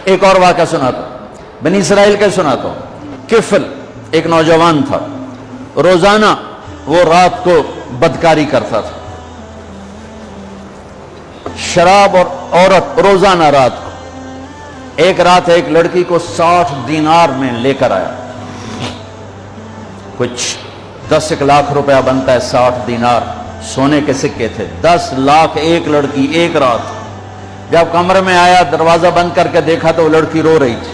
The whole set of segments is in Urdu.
ایک اور واقعہ سناتا ہوں، بنی اسرائیل کا سناتا ہوں۔ کفل ایک نوجوان تھا، روزانہ وہ رات کو بدکاری کرتا تھا، شراب اور عورت روزانہ رات کو۔ ایک رات ایک لڑکی کو 60 دینار میں لے کر آیا، کچھ 10 لاکھ روپیہ بنتا ہے 60 دینار، سونے کے سکے تھے، 10 لاکھ ایک لڑکی ایک رات۔ جب کمرے میں آیا دروازہ بند کر کے دیکھا تو وہ لڑکی رو رہی تھی۔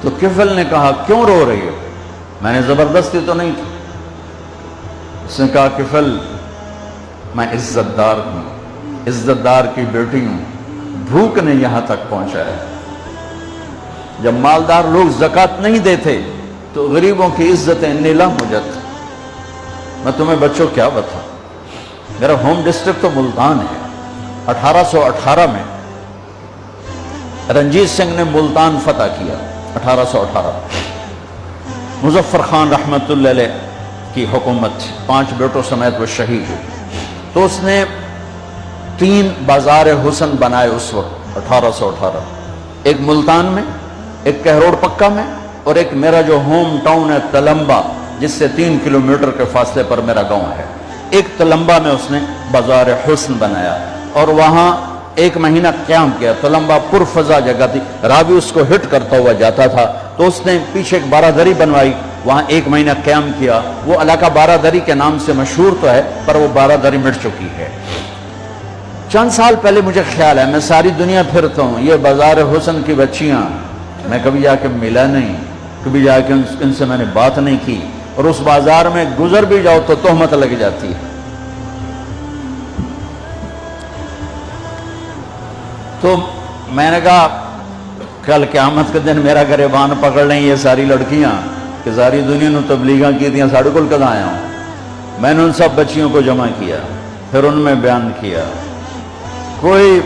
تو کفل نے کہا کیوں رو رہی ہو؟ میں نے زبردستی تو نہیں کی۔ اس نے کہا کفل میں عزت دار ہوں، عزت دار کی بیٹی ہوں، بھوک نے یہاں تک پہنچایا۔ جب مالدار لوگ زکوٰۃ نہیں دیتے تو غریبوں کی عزتیں نیلام ہو جاتی۔ میں تمہیں بچوں کیا بتاؤں، میرا ہوم ڈسٹرکٹ تو ملتان ہے۔ 1818 میں رنجیت سنگھ نے ملتان فتح کیا، 1818۔ مظفر خان رحمۃ اللہ علیہ کی حکومت تھی، 5 بیٹوں سمیت وہ شہید ہوئے۔ تو اس نے 3 بازار حسن بنائے اس وقت 1818، ایک ملتان میں، ایک کہروڑ پکا میں، اور ایک میرا جو ہوم ٹاؤن ہے تلمبا، جس سے 3 کلومیٹر کے فاصلے پر میرا گاؤں ہے۔ ایک تلمبا میں اس نے بازار حسن بنایا اور وہاں 1 مہینہ قیام کیا۔ تلمبا پرفضا جگہ تھی، راوی اس کو ہٹ کرتا ہوا جاتا تھا، تو اس نے پیچھے ایک بارادری بنوائی، وہاں 1 مہینہ قیام کیا۔ وہ علاقہ بارادری کے نام سے مشہور تو ہے، پر وہ بارادری مٹ چکی ہے۔ چند سال پہلے مجھے خیال ہے، میں ساری دنیا پھرتا ہوں، یہ بازار حسن کی بچیاں میں کبھی جا کے ملا نہیں، کبھی جا کے ان سے میں نے بات نہیں کی، اور اس بازار میں گزر بھی جاؤ تو تہمت لگ جاتی ہے۔ تو میں نے کہا کل قیامت کے دن میرا گریبان پکڑ لیں یہ ساری لڑکیاں کہ ساری دنیا نے تبلیغاں کی تھیں، ساڑھے کل کدھر آیا ہوں۔ میں نے ان سب بچیوں کو جمع کیا، پھر ان میں بیان کیا، کوئی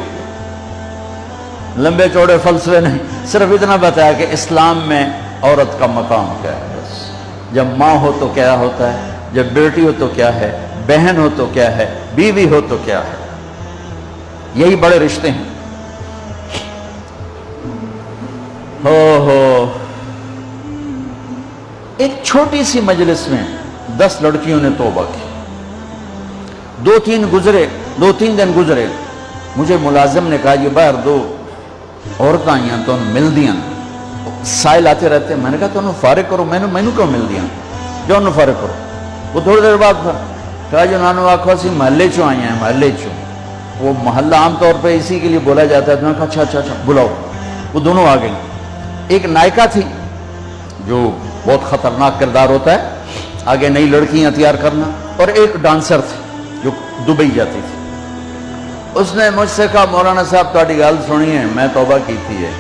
لمبے چوڑے فلسفے نہیں، صرف اتنا بتایا کہ اسلام میں عورت کا مقام کیا ہے۔ بس جب ماں ہو تو کیا ہوتا ہے، جب بیٹی ہو تو کیا ہے، بہن ہو تو کیا ہے، بیوی ہو تو کیا ہے، یہی بڑے رشتے ہیں۔ ہو ایک چھوٹی سی مجلس میں 10 لڑکیوں نے توبہ کی۔ 2-3 دن گزرے، مجھے ملازم نے کہا یہ باہر 2 عورتیں آئیاں تو مل دیاں، سائل آتے رہتے ہیں۔ میں نے کہا تو انہوں فارغ کرو، میں نے کیوں مل دیاں، جو انہوں فارغ کرو۔ وہ تھوڑی دیر بعد کہا جو نانو آکھو اسی محلے چوں آئی ہیں، محلے چوں۔ وہ محلہ عام طور پہ اسی کے لیے بولا جاتا ہے۔ تو میں نے کہا اچھا بلاؤ۔ وہ دونوں آ گئی۔ ایک نائکہ تھی جو بہت خطرناک کردار ہوتا ہے، آگے نئی لڑکیاں تیار کرنا، اور ایک ڈانسر تھی جو دبئی جاتی تھی۔ اس نے مجھ سے کہا مولانا صاحب تہاڈی گل سنی ہے، میں توبہ کی تھی ہے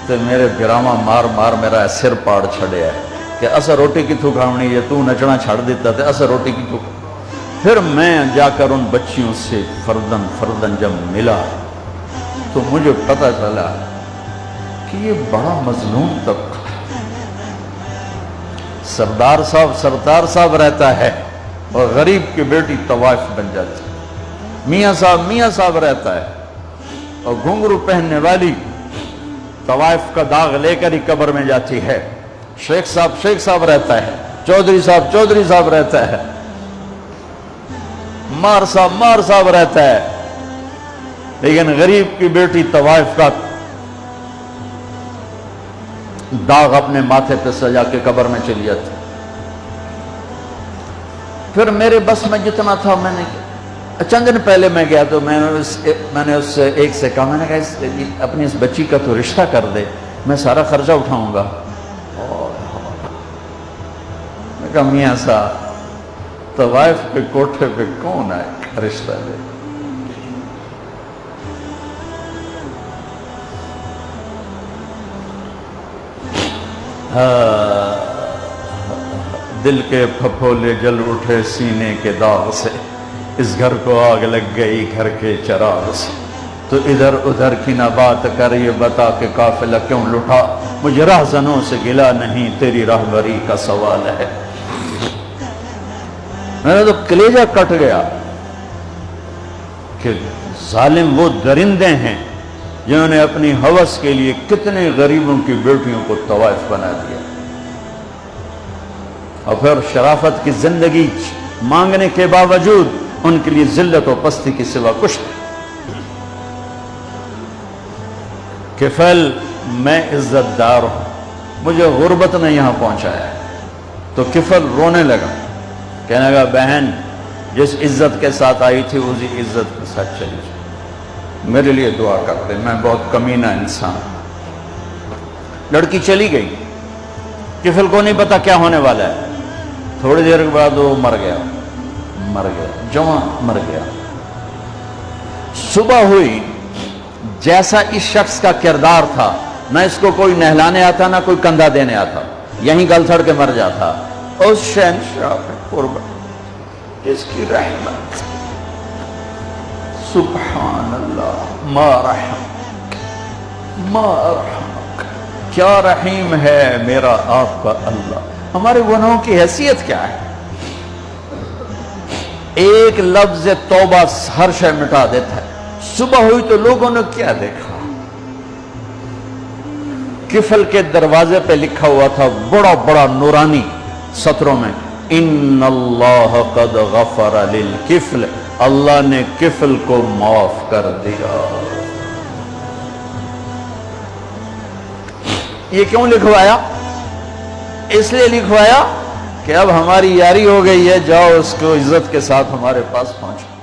تو میرے گراما مار میرا سر پاڑ چھڑیا ہے کہ اسا روٹی کتوں کھاونی ہے، تو نچنا چھڑ دیتا تھے، اسا روٹی کتوں۔ پھر میں جا کر ان بچیوں سے فردن جب ملا تو مجھے پتہ چلا کہ یہ بڑا مظلوم طبقہ، سردار صاحب رہتا ہے اور غریب کی بیٹی طوائف بن جاتی ہے، میاں صاحب رہتا ہے اور گھنگرو پہننے والی طوائف کا داغ لے کر ہی قبر میں جاتی ہے، شیخ صاحب رہتا ہے، چودھری صاحب رہتا ہے، مار صاحب رہتا ہے، لیکن غریب کی بیٹی طوائف کا داغ اپنے ماتھے پہ سجا کے قبر میں چلی جاتی۔ پھر میرے بس میں جتنا تھا میں نے چند دن پہلے میں گیا تو میں نے اس سے ایک سے کہا، میں نے کہا اپنی اس بچی کا تو رشتہ کر دے، میں سارا خرچہ اٹھاؤں گا۔ میں کہا میاں صاحب طوائف پہ کوٹھے پہ کون آئے رشتہ دے؟ دل کے پھپھولے جل اٹھے سینے کے داغ سے، اس گھر کو آگ لگ گئی گھر کے چراغ سے، تو ادھر ادھر کی نہ بات کر، یہ بتا کہ قافلہ کیوں لٹا، مجھے راہزنوں سے گلا نہیں، تیری راہبری کا سوال ہے۔ میں نے تو کلیجہ کٹ گیا کہ ظالم وہ درندے ہیں جنہوں نے اپنی ہوس کے لیے کتنے غریبوں کی بیٹیوں کو طوائف بنا دیا، اور پھر شرافت کی زندگی مانگنے کے باوجود ان کے لیے ذلت و پستی کے سوا کچھ نہیں۔ کفل میں عزت دار ہوں، مجھے غربت نے یہاں پہنچایا ہے۔ تو کفل رونے لگا، کہنے لگا بہن جس عزت کے ساتھ آئی تھی اسی عزت کے ساتھ چلی جائے، میرے لیے دعا کر دے، میں بہت کمینہ انسان ہوں۔ لڑکی چلی گئی، کفل کو نہیں پتا کیا ہونے والا ہے۔ تھوڑی دیر کے بعد وہ مر گیا، جوان مر گیا۔ صبح ہوئی، جیسا اس شخص کا کردار تھا، نہ اس کو کوئی نہلانے آتا نہ کوئی کندھا دینے آتا، یہیں گل تھڑ کے مر جاتا۔ اس شہنشاہ پہ قربان، اس کی رحمت، سبحان اللہ، ما رحمک، ما رحمک، کیا رحیم ہے میرا آپ کا اللہ۔ ہمارے گناہوں کی حیثیت کیا ہے؟ ایک لفظ توبہ ہر شے مٹا دیتا ہے۔ صبح ہوئی تو لوگوں نے کیا دیکھا؟ کفل کے دروازے پہ لکھا ہوا تھا بڑا بڑا نورانی سطروں میں، ان اللہ قد غفر للکفل، اللہ نے کفل کو معاف کر دیا۔ یہ کیوں لکھوایا؟ اس لیے لکھوایا کہ اب ہماری یاری ہو گئی ہے، جاؤ اس کو عزت کے ساتھ ہمارے پاس پہنچو۔